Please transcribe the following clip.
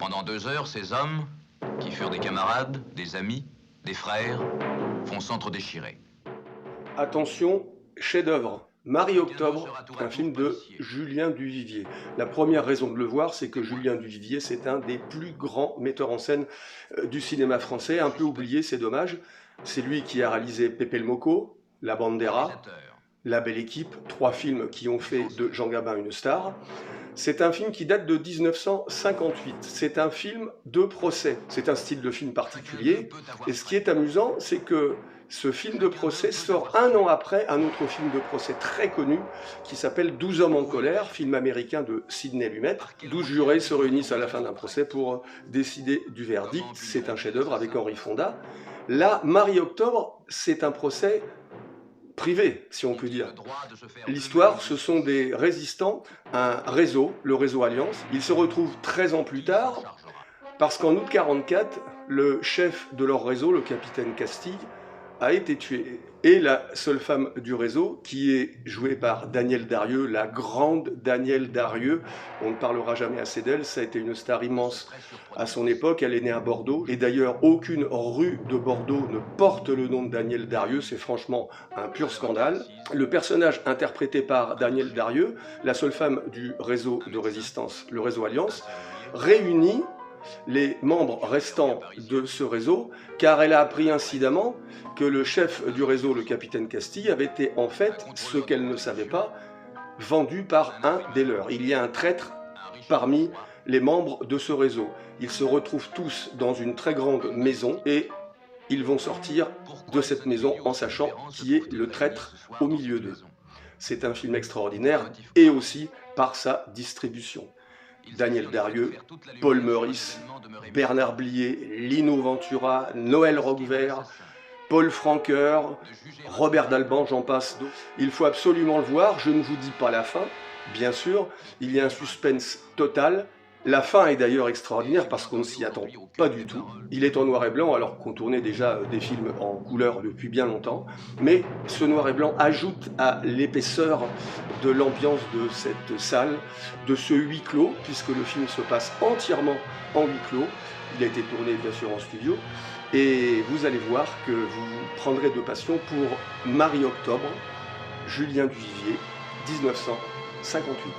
Pendant 2 heures, ces hommes, qui furent des camarades, des amis, des frères, font s'entre-déchirer. Attention, chef-d'œuvre. Marie-Octobre, un film de Julien Duvivier. La première raison de le voir, c'est que Julien Duvivier, c'est un des plus grands metteurs en scène du cinéma français, un peu oublié, c'est dommage. C'est lui qui a réalisé Pépé le Moco, La Bandera, La Belle Équipe, 3 films qui ont fait de Jean Gabin une star. C'est un film qui date de 1958. C'est un film de procès. C'est un style de film particulier. Et ce qui est amusant, c'est que ce film de procès sort 1 an après un autre film de procès très connu qui s'appelle 12 hommes en colère, film américain de Sidney Lumet. 12 jurés se réunissent à la fin d'un procès pour décider du verdict. C'est un chef-d'œuvre avec Henri Fonda. Là, Marie-Octobre, c'est un procès privé, si on peut dire. L'histoire, ce sont des résistants, un réseau, le réseau Alliance. Ils se retrouvent 13 ans plus tard, parce qu'en août 1944, le chef de leur réseau, le capitaine Castille, a été tué. Et la seule femme du réseau, qui est jouée par Danielle Darieux, la grande Danielle Darieux, on ne parlera jamais assez d'elle, ça a été une star immense à son époque, elle est née à Bordeaux, et d'ailleurs aucune rue de Bordeaux ne porte le nom de Danielle Darieux, c'est franchement un pur scandale. Le personnage interprété par Danielle Darieux, la seule femme du réseau de résistance, le réseau Alliance, réunit les membres restants de ce réseau, car elle a appris incidemment que le chef du réseau, le capitaine Castille, avait été en fait, ce qu'elle ne savait pas, vendu par un des leurs. Il y a un traître parmi les membres de ce réseau. Ils se retrouvent tous dans une très grande maison et ils vont sortir de cette maison en sachant qui est le traître au milieu d'eux. C'est un film extraordinaire et aussi par sa distribution. Danielle Darieux, Paul Meurice, Bernard Blier, Lino Ventura, Noël Roquevert, Paul Francoeur, Robert Dalban, j'en passe. Il faut absolument le voir, je ne vous dis pas la fin, bien sûr, il y a un suspense total. La fin est d'ailleurs extraordinaire parce qu'on ne s'y attend pas du tout. Il est en noir et blanc alors qu'on tournait déjà des films en couleur depuis bien longtemps. Mais ce noir et blanc ajoute à l'épaisseur de l'ambiance de cette salle, de ce huis clos, puisque le film se passe entièrement en huis clos. Il a été tourné bien sûr en studio. Et vous allez voir que vous prendrez de passion pour Marie-Octobre, Julien Duvivier, 1958.